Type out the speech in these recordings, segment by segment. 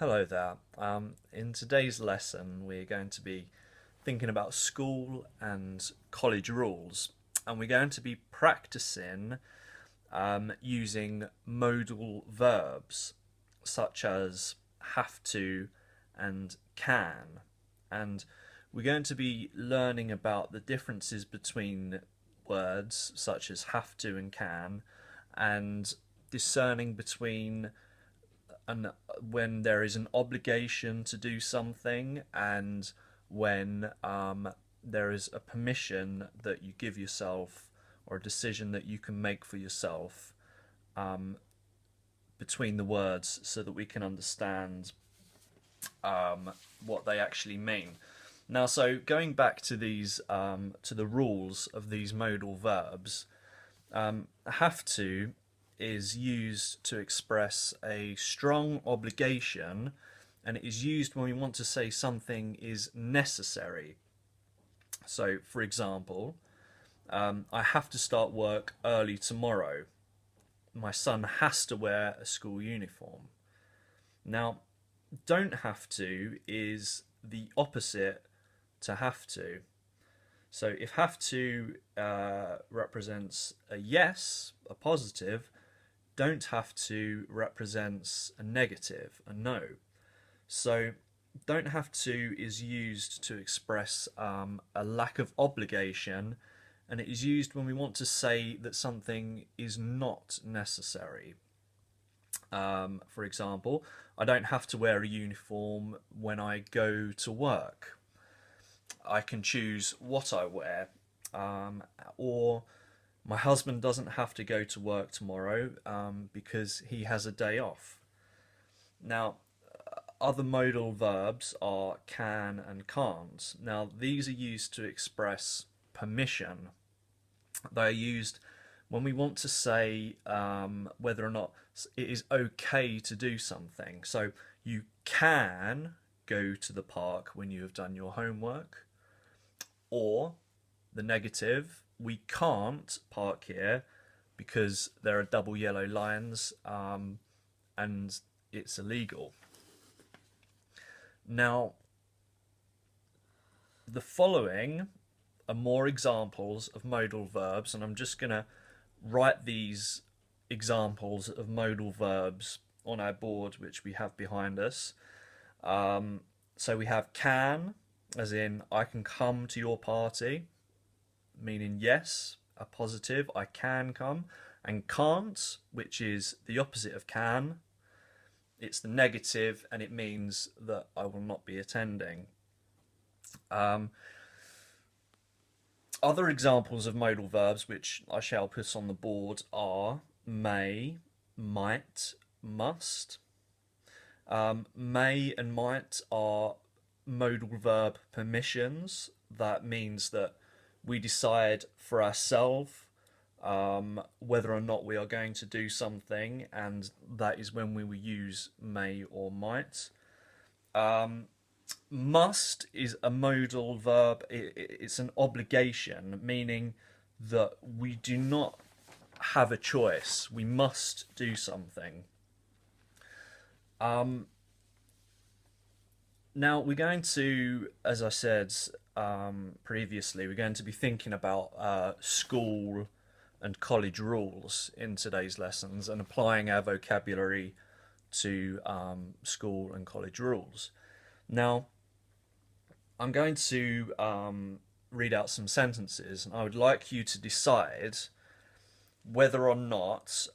Hello there. In today's lesson, we're going to be thinking about school and college rules, and we're going to be practicing using modal verbs such as have to and can. And we're going to be learning about the differences between words such as have to and can, and discerning between and when there is an obligation to do something and when there is a permission that you give yourself or a decision that you can make for yourself between the words so that we can understand what they actually mean. Now, so going back to these to the rules of these modal verbs, have to is used to express a strong obligation, and it is used when we want to say something is necessary. So, for example, I have to start work early tomorrow. My son has to wear a school uniform. Now, don't have to is the opposite to have to. So if have to represents a yes, a positive, don't have to represents a negative, a no. So don't have to is used to express a lack of obligation, and it is used when we want to say that something is not necessary. For example, I don't have to wear a uniform when I go to work. I can choose what I wear. Or my husband doesn't have to go to work tomorrow because he has a day off. Now, other modal verbs are can and can't. Now, these are used to express permission. They are used when we want to say whether or not it is okay to do something. So you can go to the park when you have done your homework, or the negative, we can't park here because there are double yellow lines and it's illegal. Now, the following are more examples of modal verbs, and I'm just going to write these examples of modal verbs on our board which we have behind us. So we have can, as in I can come to your party, meaning yes, a positive, I can come, and can't, which is the opposite of can. It's the negative, and it means that I will not be attending. Other examples of modal verbs which I shall put on the board are may, might, must. May and might are modal verb permissions. That means that we decide for ourselves whether or not we are going to do something, and that is when we will use may or might. Must is a modal verb. It's an obligation, meaning that we do not have a choice. We must do something. Now we're going to, as I said previously, we're going to be thinking about school and college rules in today's lessons and applying our vocabulary to school and college rules. Now, I'm going to read out some sentences, and I would like you to decide whether or not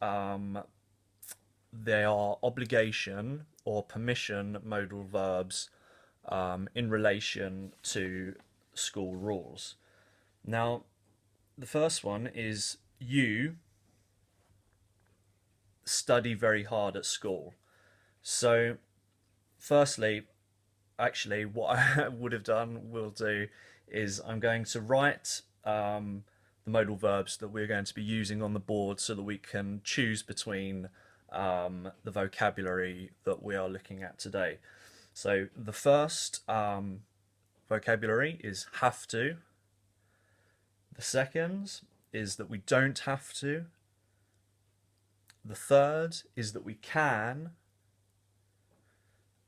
they are obligation or permission modal verbs in relation to school rules. Now, the first one is you study very hard at school. So, firstly, actually, what I will do is I'm going to write the modal verbs that we're going to be using on the board so that we can choose between the vocabulary that we are looking at today. So the first vocabulary is have to. The second is that we don't have to. The third is that we can.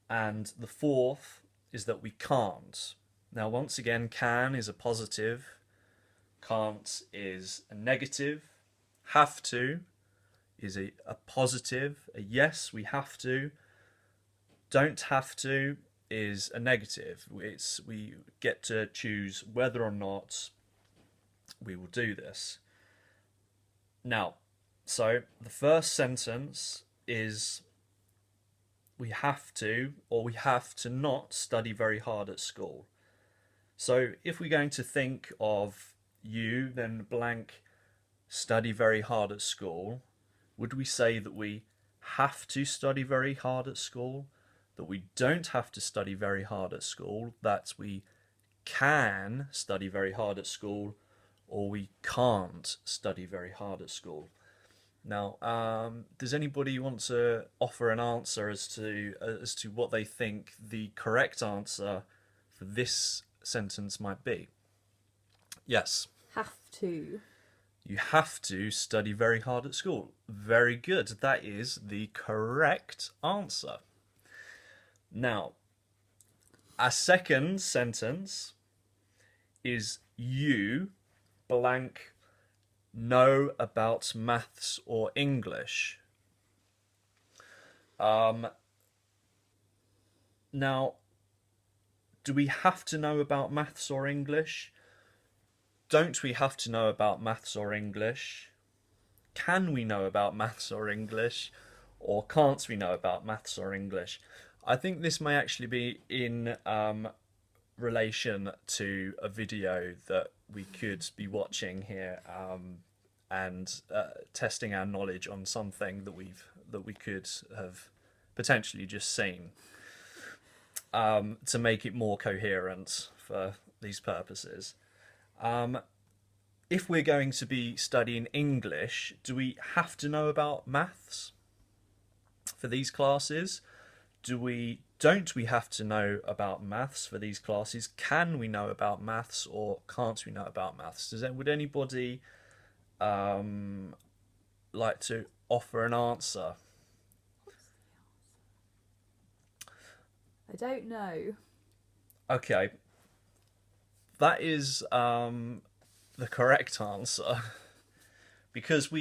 And the fourth is that we can't. Now, once again, can is a positive, can't is a negative, have to is a positive, a yes, we have to, don't have to is a negative. We get to choose whether or not we will do this. Now, so the first sentence is we have to, or we have to not study very hard at school. So if we're going to think of you, then blank, study very hard at school, would we say that we have to study very hard at school, that we don't have to study very hard at school, that we can study very hard at school, or we can't study very hard at school? Now, does anybody want to offer an answer as to what they think the correct answer for this sentence might be? Yes. Have to. You have to study very hard at school. Very good. That is the correct answer. Now, a second sentence is you blank know about maths or English. Now, do we have to know about maths or English? Don't we have to know about maths or English? Can we know about maths or English? Or can't we know about maths or English? I think this may actually be in relation to a video that we could be watching here, and testing our knowledge on something that we could have potentially just seen, to make it more coherent for these purposes. If we're going to be studying English, do we have to know about maths for these classes? Don't we have to know about maths for these classes? Can we know about maths, or can't we know about maths? Would anybody like to offer an answer? I don't know. Okay, that is the correct answer, because